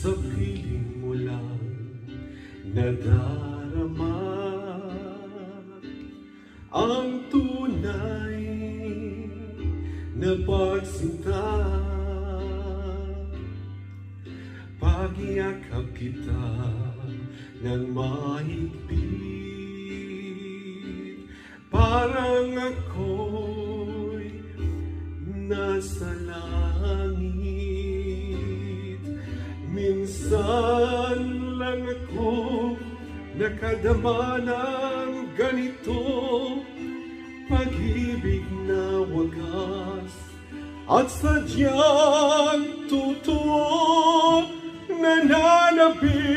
sa piling mo lang nadarama ang tunay na pagsinta. Pag-iakap kita ng mahigpit, parang ako'y nasa langit. Minsan lang ako nakadama ng ganito, pag-ibig na wagas at sadyang totoo, nananabik